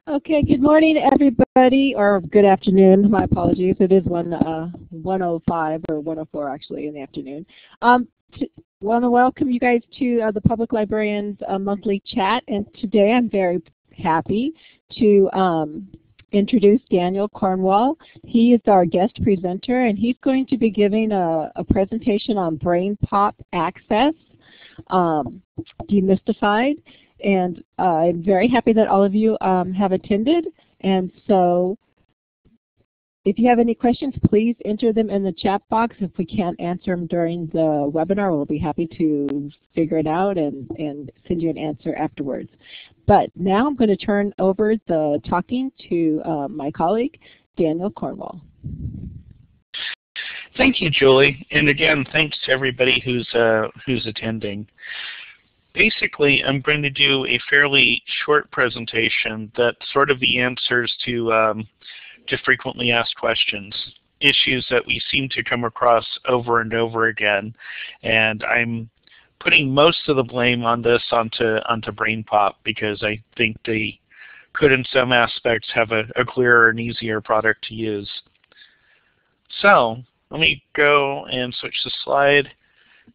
Okay, good morning, everybody, or good afternoon. My apologies. It is 1:05 or 1:04 actually in the afternoon. Want to welcome you guys to the Public Librarians monthly chat, and today I'm very happy to introduce Daniel Cornwall. He is our guest presenter, and he's going to be giving a presentation on Brainpop access, demystified. And I'm very happy that all of you have attended. And so if you have any questions, please enter them in the chat box. If we can't answer them during the webinar, we'll be happy to figure it out and send you an answer afterwards. But now I'm going to turn over the talking to my colleague, Daniel Cornwall. Thank you, Julie. And again, thanks to everybody who's attending. Basically, I'm going to do a fairly short presentation that's sort of the answers to frequently asked questions, issues that we seem to come across over and over again. And I'm putting most of the blame on this onto Brainpop because I think they could, in some aspects, have a clearer and easier product to use. So let me go and switch the slide.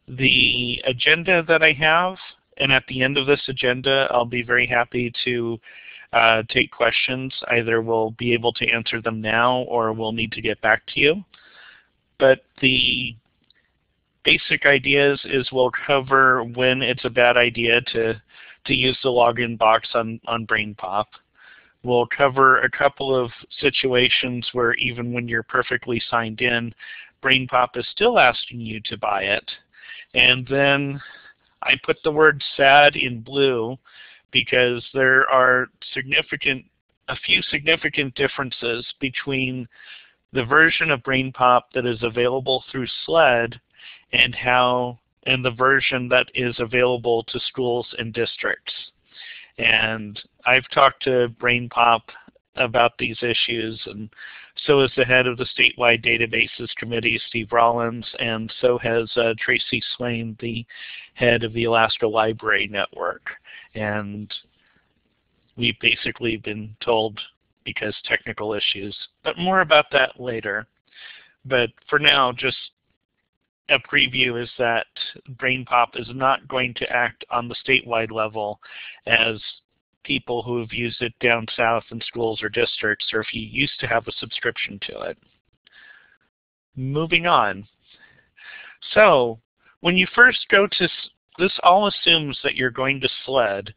The agenda that I have, and at the end of this agenda, I'll be very happy to take questions. Either we'll be able to answer them now or we'll need to get back to you. But the basic ideas is we'll cover when it's a bad idea to use the login box on Brainpop. We'll cover a couple of situations where even when you're perfectly signed in, Brainpop is still asking you to buy it. And then I put the word sad in blue because there are a few significant differences between the version of Brainpop that is available through SLED and the version that is available to schools and districts. And I've talked to Brainpop about these issues, and so is the head of the Statewide Databases Committee, Steve Rollins, and so has Tracy Swain, the head of the Alaska Library Network. And we've basically been told because technical issues, but more about that later. But for now, just a preview is that Brainpop is not going to act on the statewide level as people who have used it down south in schools or districts, or if you used to have a subscription to it. Moving on. So when you first go to, this all assumes that you're going to SLED,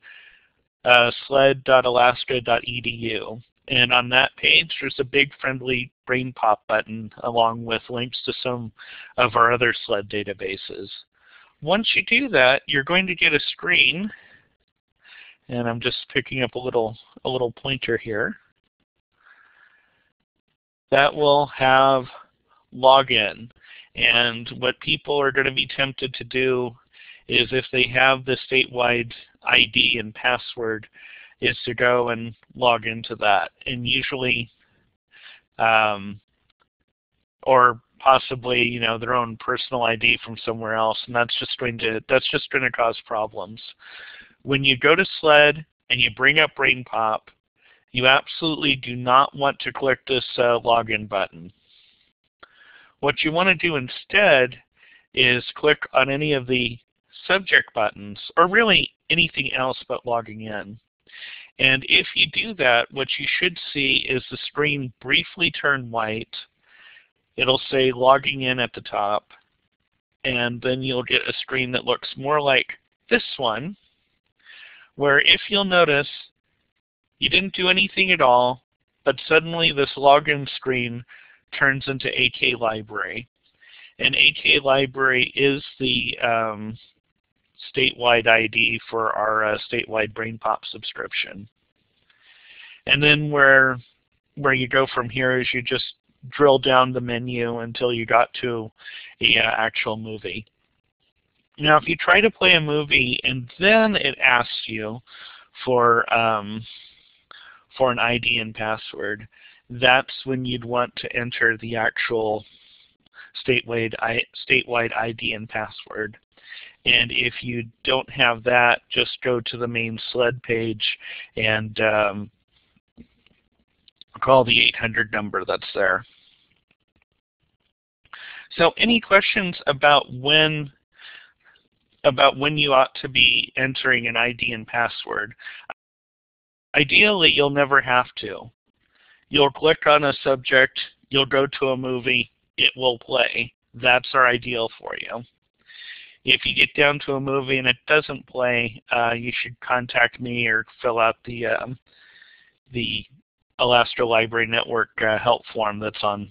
sled.alaska.edu. And on that page, there's a big friendly Brainpop button along with links to some of our other SLED databases. Once you do that, you're going to get a screen. And I'm just picking up a little pointer here. That will have login. And what people are going to be tempted to do is, if they have the statewide ID and password, is to go and log into that. And usually, or possibly, their own personal ID from somewhere else, and that's just going to cause problems. When you go to SLED and you bring up Brainpop, you absolutely do not want to click this login button. What you want to do instead is click on any of the subject buttons, or really anything else but logging in. And if you do that, what you should see is the screen briefly turn white. It'll say logging in at the top, and then you'll get a screen that looks more like this one, where if you'll notice, you didn't do anything at all, but suddenly this login screen turns into AK Library. And AK Library is the statewide ID for our statewide Brainpop subscription. And then where you go from here is you just drill down the menu until you got to the actual movie. Now, if you try to play a movie and then it asks you for an ID and password, that's when you'd want to enter the actual statewide ID and password. And if you don't have that, just go to the main SLED page and call the 800 number that's there. So any questions about when you ought to be entering an ID and password? Ideally, you'll never have to. You'll click on a subject, you'll go to a movie, it will play. That's our ideal for you. If you get down to a movie and it doesn't play, you should contact me or fill out the Alaska Library Network help form that's on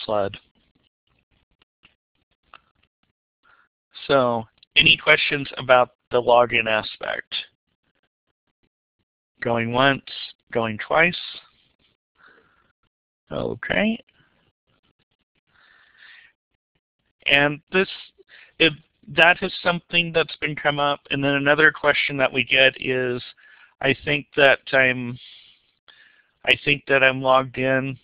SLED. So, any questions about the login aspect? Going once, going twice. Okay. And that is something that's been come up. And then another question that we get is, I think that I'm logged in,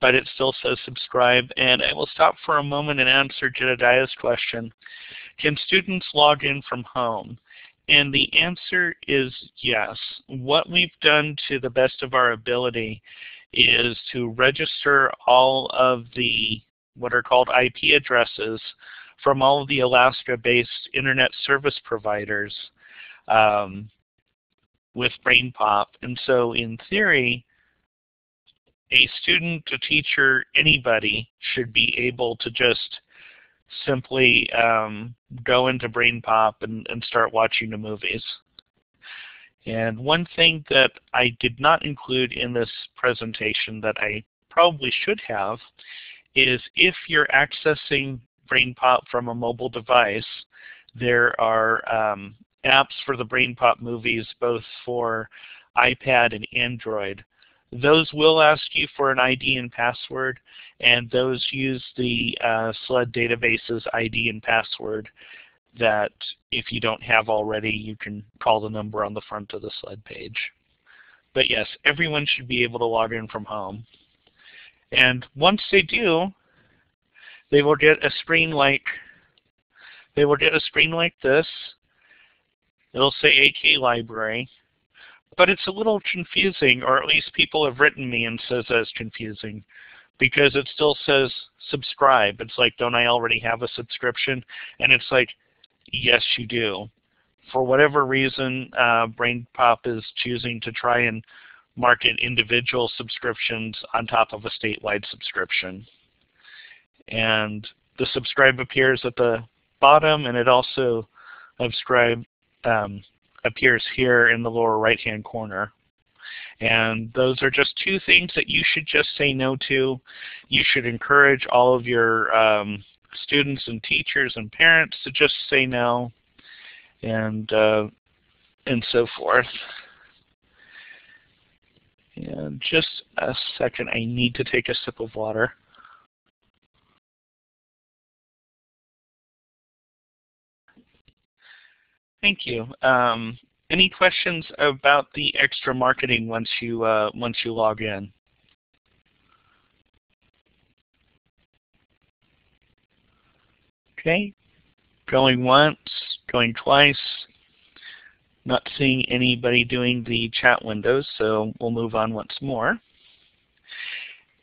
but it still says subscribe. And I will stop for a moment and answer Jedediah's question. Can students log in from home? And the answer is yes. What we've done to the best of our ability is to register all of the what are called IP addresses from all of the Alaska-based internet service providers with Brainpop. And so in theory, a student, a teacher, anybody should be able to just simply go into Brainpop and start watching the movies. And one thing that I did not include in this presentation that I probably should have is if you're accessing Brainpop from a mobile device, there are apps for the Brainpop movies both for iPad and Android. Those will ask you for an ID and password, and those use the SLED database's ID and password that if you don't have already, you can call the number on the front of the SLED page. But yes, everyone should be able to log in from home. And once they do, they will get a screen like this. It'll say AK Library, but it's a little confusing, or at least people have written me and says that it's confusing, because it still says subscribe. It's like, don't I already have a subscription? And it's like, yes, you do. For whatever reason, Brainpop is choosing to try and market individual subscriptions on top of a statewide subscription. And the subscribe appears at the bottom, and it also appears here in the lower right-hand corner. And those are just two things that you should just say no to. You should encourage all of your students and teachers and parents to just say no, and so forth. And just a second, I need to take a sip of water. Thank you. Any questions about the extra marketing once you log in? Okay. Going once, going twice. Not seeing anybody doing the chat windows, so we'll move on once more.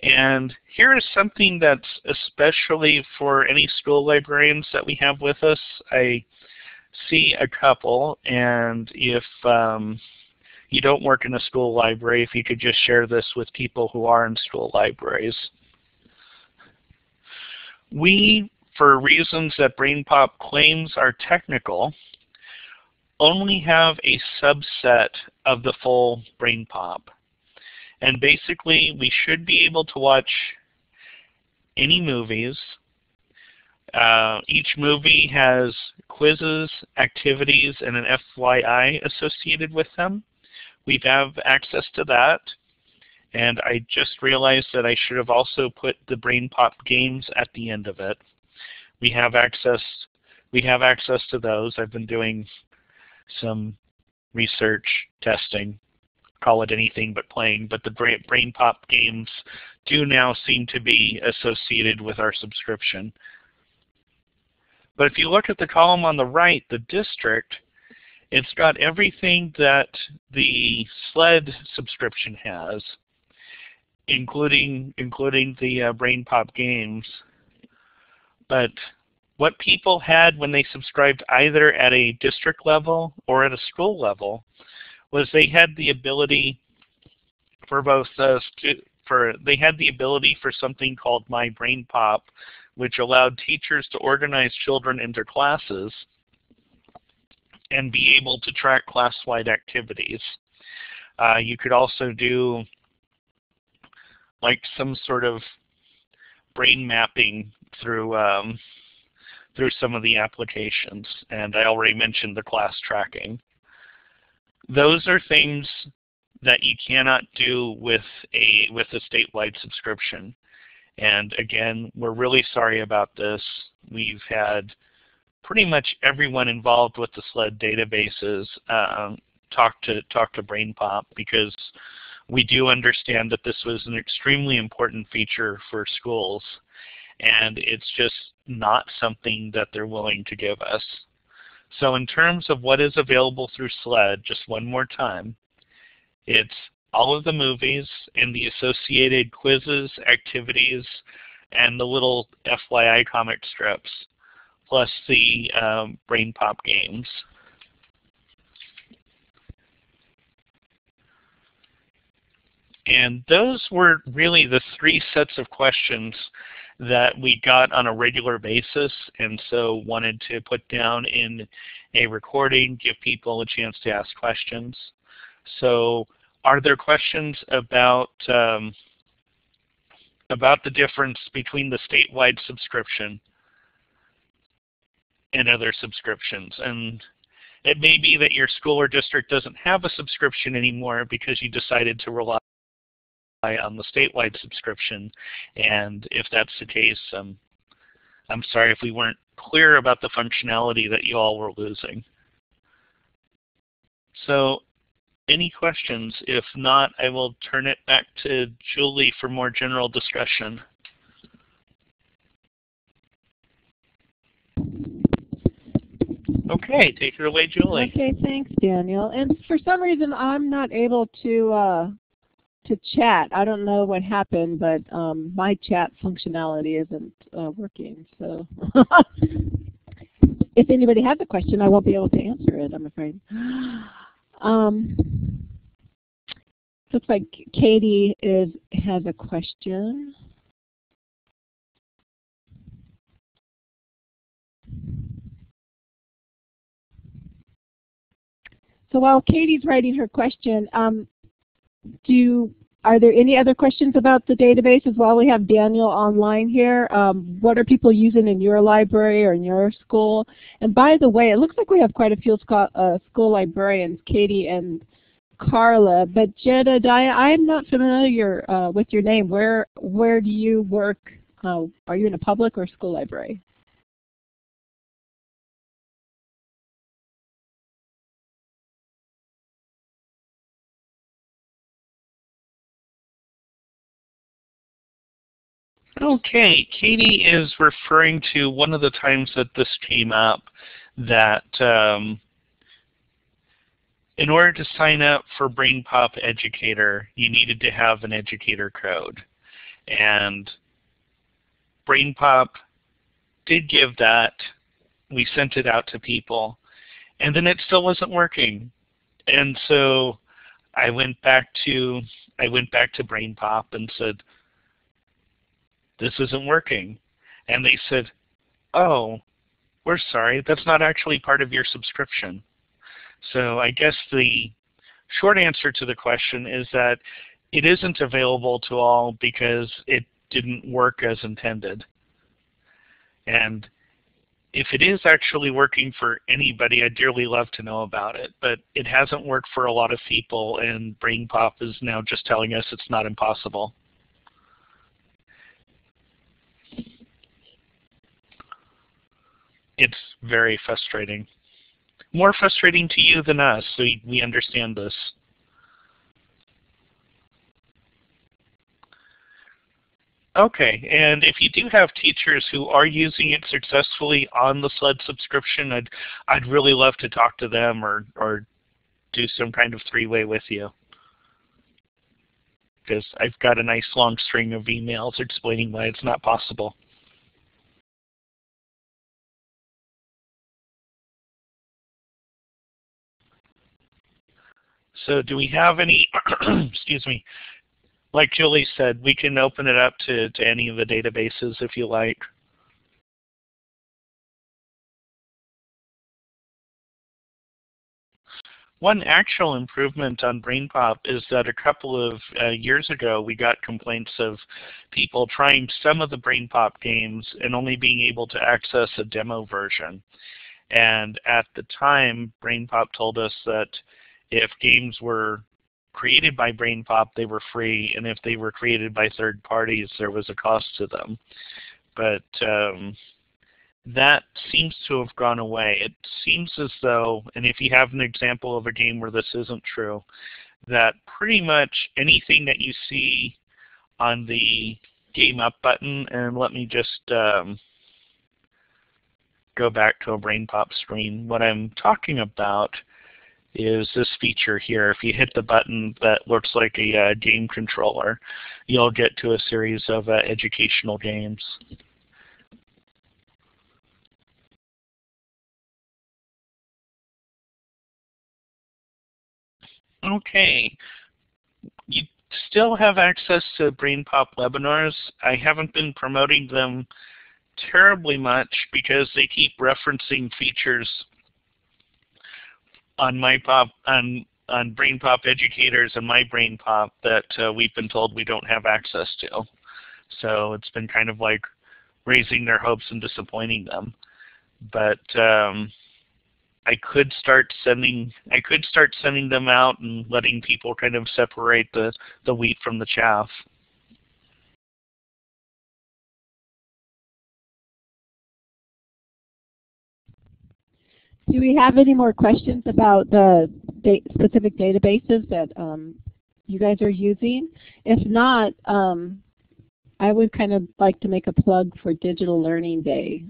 And here is something that's especially for any school librarians that we have with us. I see a couple, and if you don't work in a school library, if you could just share this with people who are in school libraries. We, for reasons that Brainpop claims are technical, only have a subset of the full Brainpop. And basically, we should be able to watch any movies. Each movie has quizzes, activities, and an FYI associated with them. We have access to that. And I just realized that I should have also put the Brainpop games at the end of it. We have access to those. I've been doing some research testing, call it anything but playing, but the Brainpop games do now seem to be associated with our subscription. But if you look at the column on the right, the district, It's got everything that the SLED subscription has, including the Brainpop games. But what people had when they subscribed either at a district level or at a school level was they had the ability for both they had the ability for something called My Brainpop, which allowed teachers to organize children into classes and be able to track class-wide activities. You could also do like some sort of brain mapping through some of the applications, and I already mentioned the class tracking. Those are things that you cannot do with a statewide subscription. And again, we're really sorry about this. We've had pretty much everyone involved with the SLED databases talk to Brainpop, because we do understand that this was an extremely important feature for schools, and it's just not something that they're willing to give us. So in terms of what is available through SLED, just one more time, it's all of the movies and the associated quizzes, activities, and the little FYI comic strips, plus the Brainpop games. And those were really the 3 sets of questions that we got on a regular basis, and so wanted to put down in a recording, give people a chance to ask questions. So are there questions about the difference between the statewide subscription and other subscriptions? And it may be that your school or district doesn't have a subscription anymore because you decided to rely on the statewide subscription. And if that's the case, I'm sorry if we weren't clear about the functionality that you all were losing. So any questions? If not, I will turn it back to Julie for more general discussion. Okay, take it away, Julie. Okay, thanks, Daniel. And for some reason, I'm not able to chat. I don't know what happened, but my chat functionality isn't working. So if anybody has a question, I won't be able to answer it, I'm afraid. Looks like Katie has a question. So while Katie's writing her question, are there any other questions about the database as well? We have Daniel online here. What are people using in your library or in your school? And by the way, it looks like we have quite a few school librarians, Katie and Carla, but Jedediah, I'm not familiar with your name. Where do you work? Are you in a public or school library? Okay, Katie is referring to one of the times that this came up, that in order to sign up for Brainpop Educator, you needed to have an educator code. And Brainpop did give that. We sent it out to people, and then it still wasn't working. And so I went back to Brainpop and said, "This isn't working." And they said, "Oh, we're sorry, that's not actually part of your subscription." So I guess the short answer to the question is that it isn't available to all because it didn't work as intended. And if it is actually working for anybody, I'd dearly love to know about it. But it hasn't worked for a lot of people, and Brainpop is now just telling us it's not impossible. It's very frustrating. More frustrating to you than us, so we understand this. Okay, and if you do have teachers who are using it successfully on the SLED subscription, I'd really love to talk to them or do some kind of three-way with you, because I've got a nice long string of emails explaining why it's not possible. So do we have any, excuse me, like Julie said, we can open it up to any of the databases if you like. One actual improvement on Brainpop is that a couple of years ago we got complaints of people trying some of the Brainpop games and only being able to access a demo version. And at the time, Brainpop told us that if games were created by Brainpop, they were free, and if they were created by third parties, there was a cost to them. But that seems to have gone away. It seems as though, and if you have an example of a game where this isn't true, that pretty much anything that you see on the Game Up button, and let me just go back to a Brainpop screen. What I'm talking about is this feature here. If you hit the button that looks like a game controller, you'll get to a series of educational games. Okay. You still have access to Brainpop webinars. I haven't been promoting them terribly much because they keep referencing features on Brainpop educators and my Brainpop that we've been told we don't have access to. So it's been kind of like raising their hopes and disappointing them. But I could start sending them out and letting people kind of separate the wheat from the chaff. Do we have any more questions about the specific databases that you guys are using? If not, I would kind of like to make a plug for Digital Learning Day,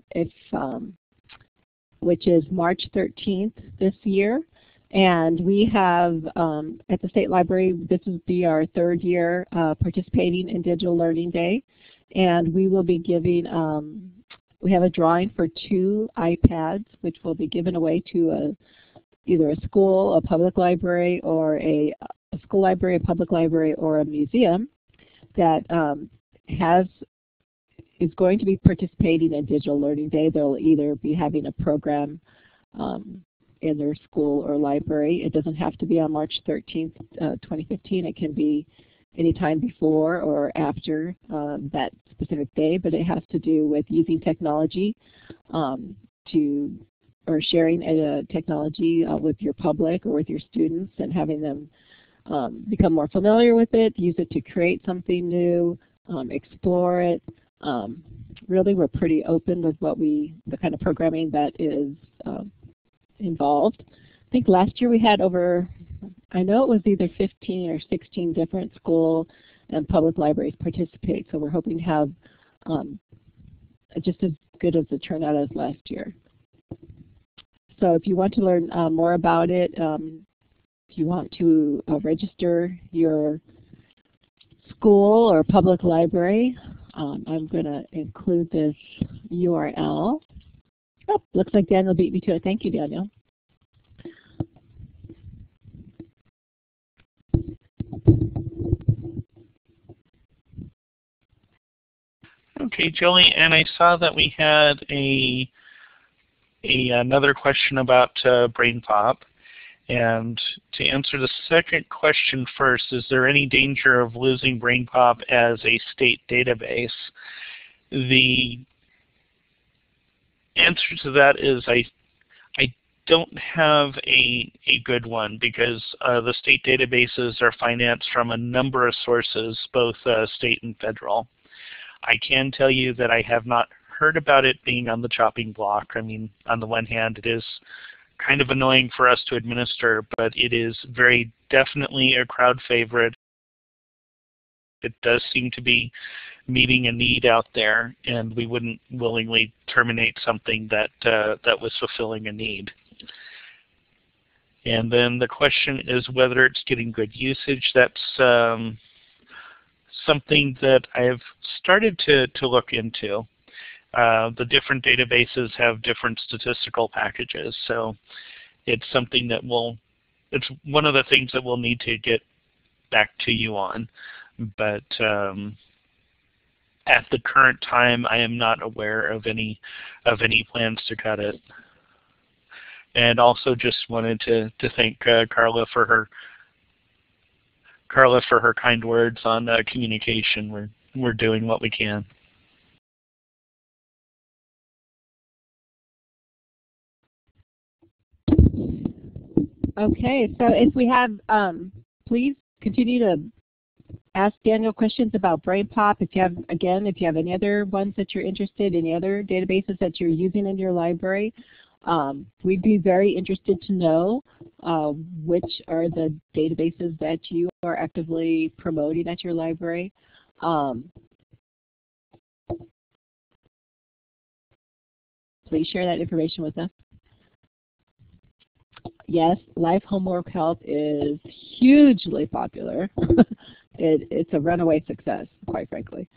which is March 13th this year. And we have, at the State Library, this will be our third year participating in Digital Learning Day. And we will be giving, we have a drawing for 2 iPads, which will be given away to either a school, a public library, or a school library, a public library, or a museum that is going to be participating in Digital Learning Day. They'll either be having a program in their school or library. It doesn't have to be on March 13th, 2015. It can be any time before or after that specific day, but it has to do with using technology or sharing technology with your public or with your students and having them become more familiar with it, use it to create something new, explore it. Really, we're pretty open with the kind of programming that is involved. I think last year we had over, I know it was either 15 or 16 different school and public libraries participate, so we're hoping to have just as good of a turnout as last year. So if you want to learn more about it, if you want to register your school or public library, I'm going to include this URL. Oh, looks like Daniel beat me to it. Thank you, Daniel. Okay, Julie, and I saw that we had another question about Brainpop. And to answer the second question first, is there any danger of losing Brainpop as a state database? The answer to that is I don't have a good one, because the state databases are financed from a number of sources, both state and federal. I can tell you that I have not heard about it being on the chopping block. I mean, on the one hand, it is kind of annoying for us to administer, but it is very definitely a crowd favorite. it does seem to be meeting a need out there, and we wouldn't willingly terminate something that that was fulfilling a need. And then the question is whether it's getting good usage. That's something that I've started to look into. The different databases have different statistical packages, so it's something that it's one of the things that we'll need to get back to you on. But at the current time, I am not aware of any plans to cut it. And also just wanted to thank Carla for her kind words on communication. We're doing what we can. Okay, so if we have, please continue to ask Daniel questions about Brainpop. If you have any other ones that you're interested in, any other databases that you're using in your library, we'd be very interested to know which are the databases that you are actively promoting at your library. Please share that information with us. Yes, Life Homework Help is hugely popular. It's a runaway success, quite frankly.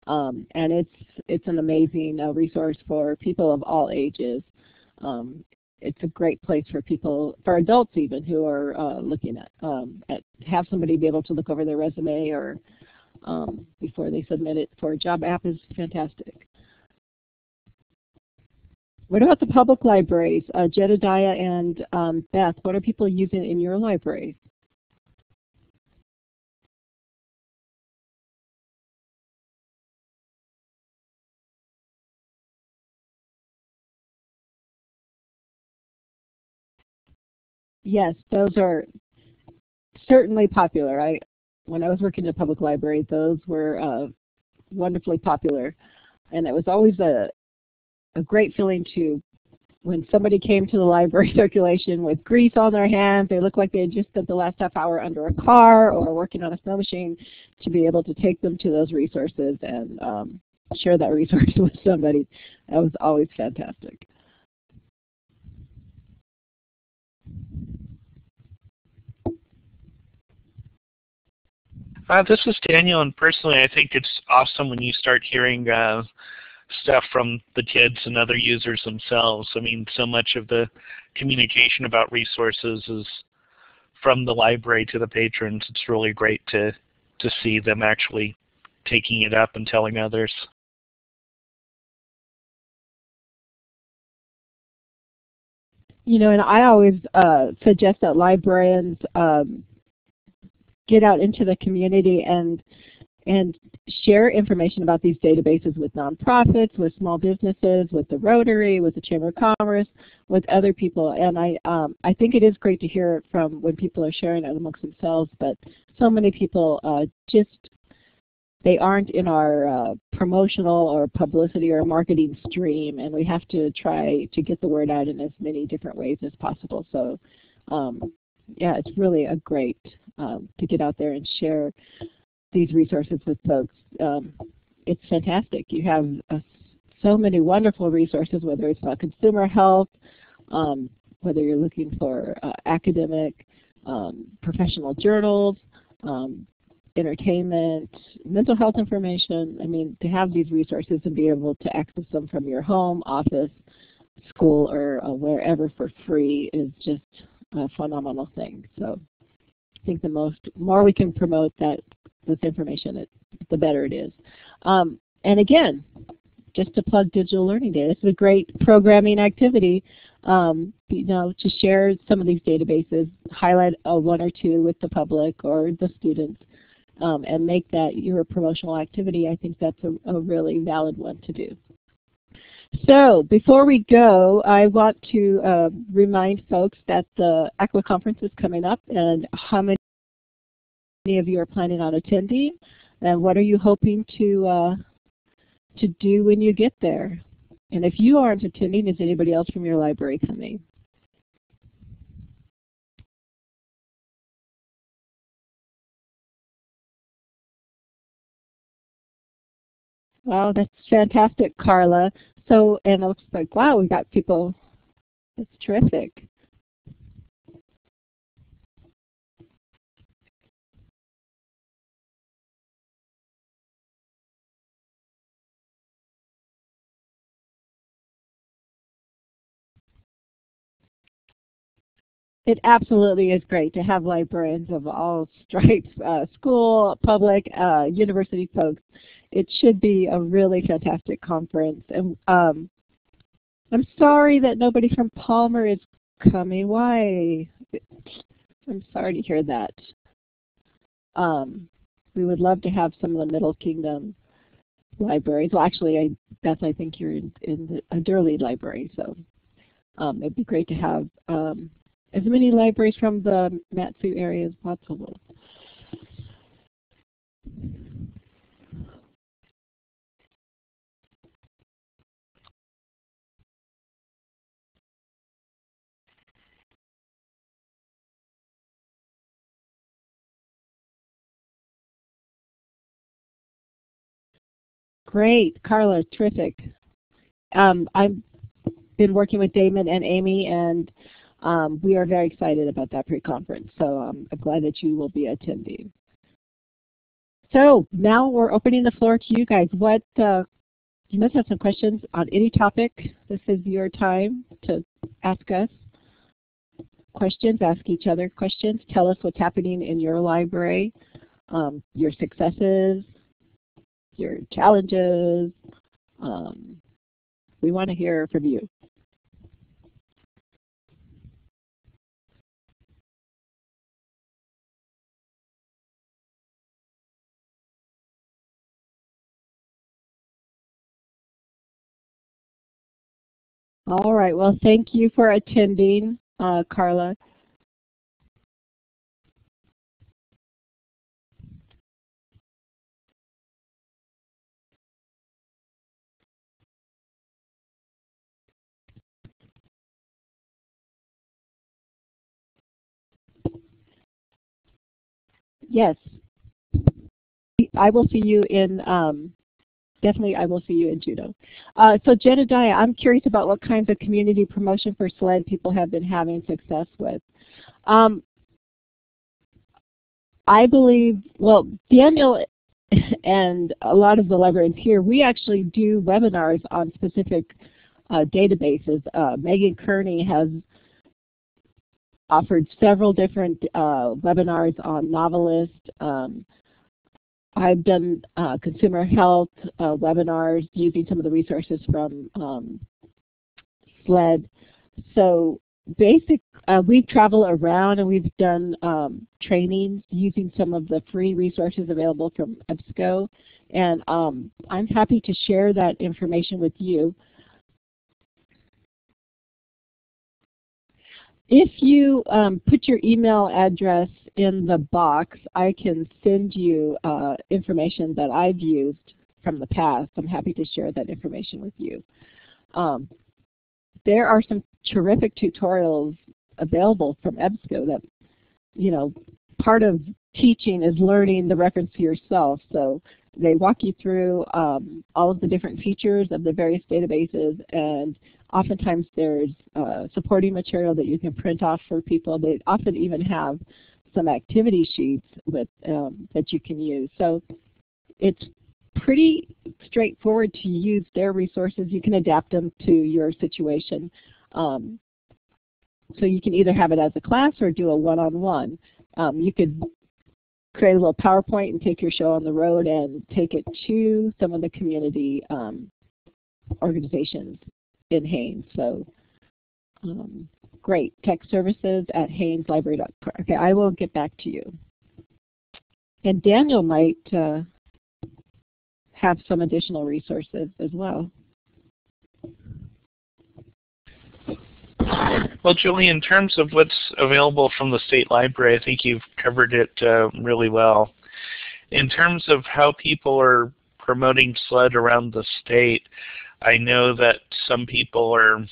And it's an amazing resource for people of all ages. It's a great place for people, for adults even, who are looking at have somebody be able to look over their resume or before they submit it for a job. App is fantastic. What about the public libraries? Jedediah and Beth, what are people using in your library? Yes, those are certainly popular. When I was working in a public library, those were wonderfully popular. And it was always a great feeling when somebody came to the library circulation with grease on their hands, they looked like they had just spent the last half hour under a car or working on a snow machine, to be able to take them to those resources and share that resource with somebody. That was always fantastic. This is Daniel, and personally I think it's awesome when you start hearing stuff from the kids and other users themselves. I mean, so much of the communication about resources is from the library to the patrons. It's really great to see them actually taking it up and telling others. You know, and I always suggest that librarians get out into the community and share information about these databases with nonprofits, with small businesses, with the Rotary, with the Chamber of Commerce, with other people. And I think it is great to hear it from when people are sharing it amongst themselves, but so many people they aren't in our promotional or publicity or marketing stream, and we have to try to get the word out in as many different ways as possible. So yeah, it's really a great to get out there and share these resources with folks. It's fantastic. You have so many wonderful resources, whether it's about consumer health, whether you're looking for academic, professional journals, entertainment, mental health information. I mean, to have these resources and be able to access them from your home, office, school, or wherever for free is just a phenomenal thing. So I think the more we can promote this information, the better it is. And again, just to plug digital learning day, it's a great programming activity. You know, to share some of these databases, highlight one or two with the public or the students, and make that your promotional activity. I think that's a really valid one to do. So before we go, I want to remind folks that the Aqua Conference is coming up, and how many of you are planning on attending, and what are you hoping to do when you get there? And if you aren't attending, is anybody else from your library coming? Wow, that's fantastic, Carla. So, and it looks like, wow, we got people. That's terrific. It absolutely is great to have librarians of all stripes, school, public, university folks. It should be a really fantastic conference. And I'm sorry that nobody from Palmer is coming. Why? I'm sorry to hear that. We would love to have some of the Middle Kingdom libraries. Well, actually, Beth, I think you're in a Durley library, so it'd be great to have as many libraries from the Matsu area as possible. Great, Carla, terrific. I've been working with Damon and Amy, and we are very excited about that pre-conference, so I'm glad that you will be attending. So now we're opening the floor to you guys. What you must have some questions on any topic. This is your time to ask us questions, ask each other questions. Tell us what's happening in your library, your successes, your challenges. We want to hear from you. All right, well, thank you for attending, Carla. Yes, I will see you in, definitely I will see you in judo. So Jedediah, I'm curious about what kinds of community promotion for SLED people have been having success with. I believe, well, Daniel and a lot of the librarians here, we actually do webinars on specific databases. Megan Kearney has offered several different webinars on novelists. I've done consumer health webinars using some of the resources from SLED. So we travel around and we've done trainings using some of the free resources available from EBSCO. And I'm happy to share that information with you. If you put your email address in the box, I can send you information that I've used from the past. I'm happy to share that information with you. There are some terrific tutorials available from EBSCO that, you know, part of teaching is learning the reference to yourself. So they walk you through all of the different features of the various databases, and oftentimes there's supporting material that you can print off for people. They often even have some activity sheets with, that you can use. So it's pretty straightforward to use their resources. You can adapt them to your situation. So you can either have it as a class or do a one-on-one. You could create a little PowerPoint and take your show on the road and take it to some of the community organizations in Haines. So great. Tech services at HainesLibrary.org. Okay, I will get back to you. And Daniel might have some additional resources as well. Well, Julie, in terms of what's available from the State Library, I think you've covered it really well. In terms of how people are promoting SLED around the state, I know that some people are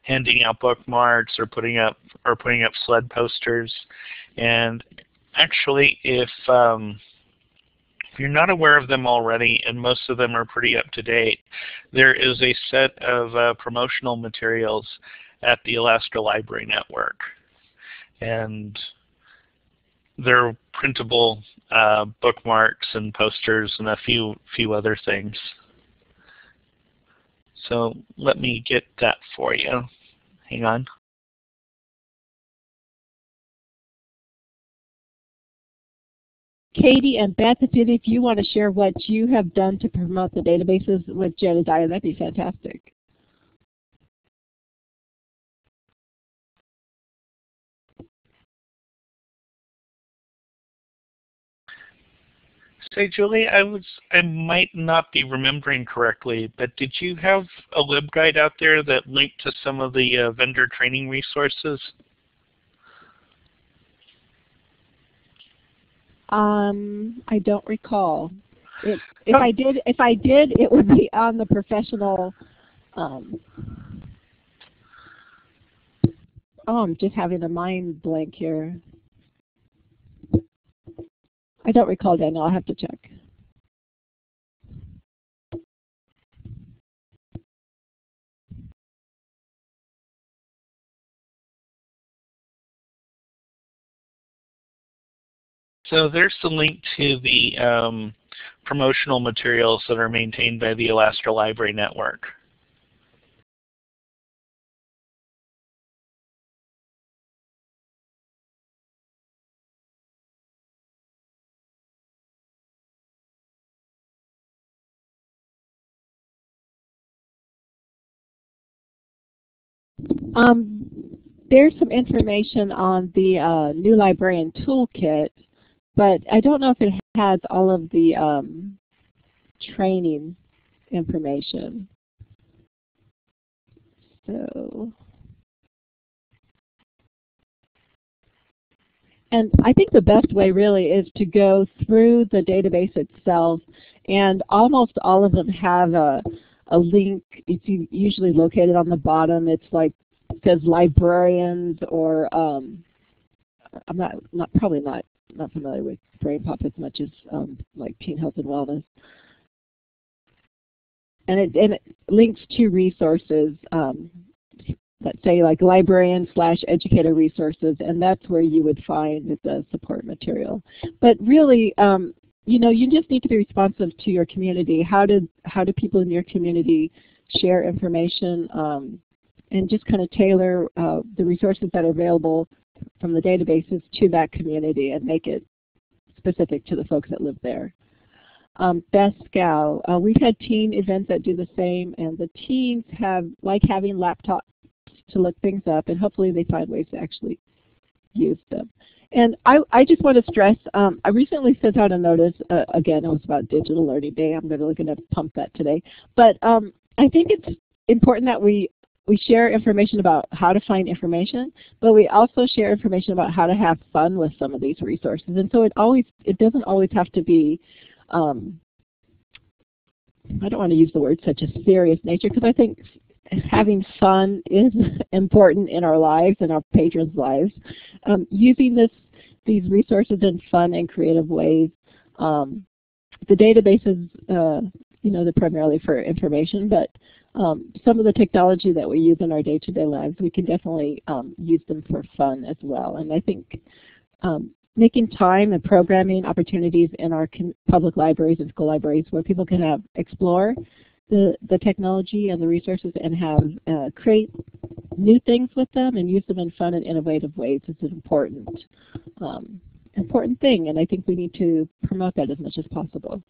handing out bookmarks or putting up SLED posters. And actually, if you're not aware of them already, and most of them are pretty up to date, there is a set of promotional materials at the Alaska Library Network. And they're printable bookmarks and posters and a few other things. So let me get that for you. Hang on. Katie and Beth, if you want to share what you have done to promote the databases with Jedediah, that'd be fantastic. Say, Julie, I might not be remembering correctly, but did you have a LibGuide out there that linked to some of the vendor training resources? I don't recall. If I did, it would be on the professional. Oh, I'm just having a mind blank here. I don't recall, Daniel. I'll have to check. So there's the link to the promotional materials that are maintained by the Alaska Library Network. There's some information on the new librarian toolkit, but I don't know if it has all of the training information. So, and I think the best way really is to go through the database itself, and almost all of them have a link. It's usually located on the bottom. It's like, it says librarians, or I'm probably not familiar with Brainpop as much as like Teen Health and Wellness. And it links to resources that say like librarian/educator resources, and that's where you would find the support material. But really, you know, you just need to be responsive to your community. How do people in your community share information, and just kind of tailor the resources that are available from the databases to that community and make it specific to the folks that live there. Best Scow, we've had teen events that do the same, and the teens like having laptops to look things up, and hopefully they find ways to actually use them. And I just want to stress, I recently sent out a notice, again, it was about Digital Learning Day. I'm going to pump that today. But I think it's important that we share information about how to find information, but we also share information about how to have fun with some of these resources. And so it doesn't always have to be, I don't want to use the word such a serious nature, because I think having fun is important in our lives and our patrons' lives. Using these resources in fun and creative ways. The databases, you know, they're primarily for information, but some of the technology that we use in our day-to-day lives, we can definitely use them for fun as well. And I think making time and programming opportunities in our public libraries and school libraries where people can explore the technology and the resources and have create new things with them and use them in fun and innovative ways is an important thing, and I think we need to promote that as much as possible.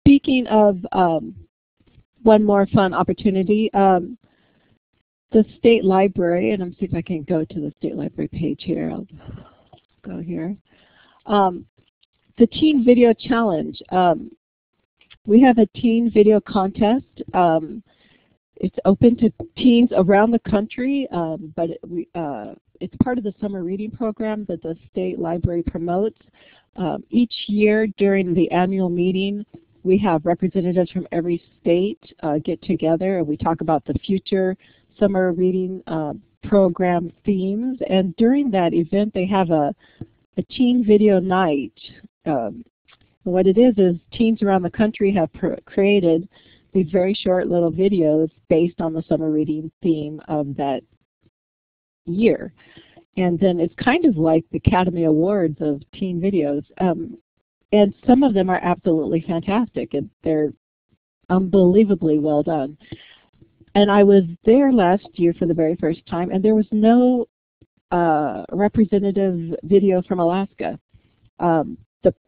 Speaking of one more fun opportunity, the State Library, and I'm seeing if I can go to the State Library page here. I'll go here. The Teen Video Challenge. We have a teen video contest. It's open to teens around the country, but it's part of the summer reading program that the State Library promotes. Each year during the annual meeting, we have representatives from every state get together, and we talk about the future summer reading program themes. And during that event, they have a teen video night. What it is teens around the country have created these very short little videos based on the summer reading theme of that year. And then it's kind of like the Academy Awards of teen videos. And some of them are absolutely fantastic, and they're unbelievably well done. And I was there last year for the very first time, and there was no representative video from Alaska.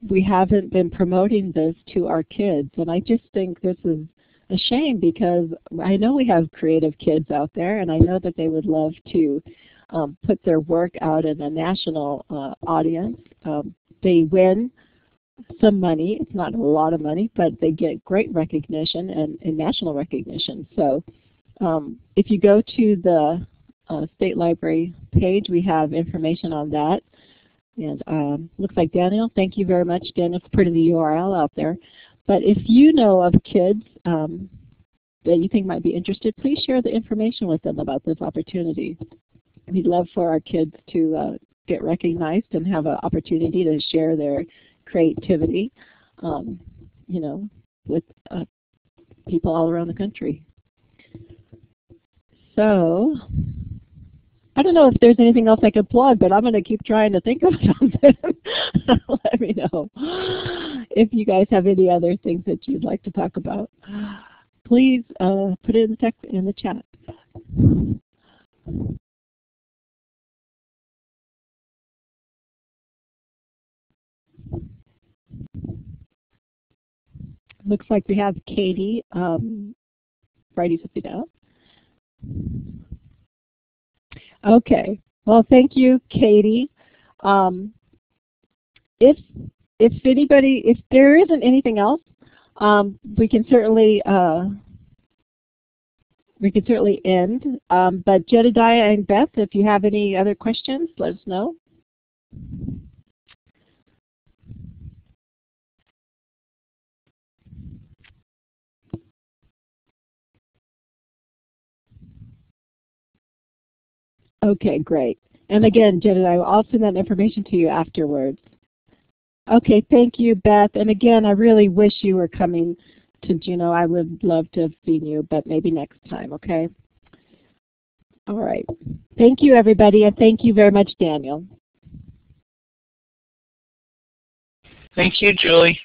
We haven't been promoting this to our kids, and I just think this is a shame, because I know we have creative kids out there, and I know that they would love to put their work out in a national audience. They win some money. It's not a lot of money, but they get great recognition and national recognition. So if you go to the State Library page, we have information on that. And looks like Daniel, thank you very much. Daniel's put the URL out there. But if you know of kids that you think might be interested, please share the information with them about this opportunity. We'd love for our kids to get recognized and have an opportunity to share their creativity, you know, with people all around the country. So, I don't know if there's anything else I could plug, but I'm going to keep trying to think of something. Let me know if you guys have any other things that you'd like to talk about. Please put it in the chat. Looks like we have Katie writing something down. Okay. Well, thank you, Katie. If there isn't anything else, we can certainly end. But Jedediah and Beth, if you have any other questions, let us know. Okay, great. And again, Jedediah, I'll send that information to you afterwards. Okay, thank you, Beth. And again, I really wish you were coming to Juneau. I would love to have seen you, but maybe next time, okay? All right. Thank you, everybody, and thank you very much, Daniel. Thank you, Julie.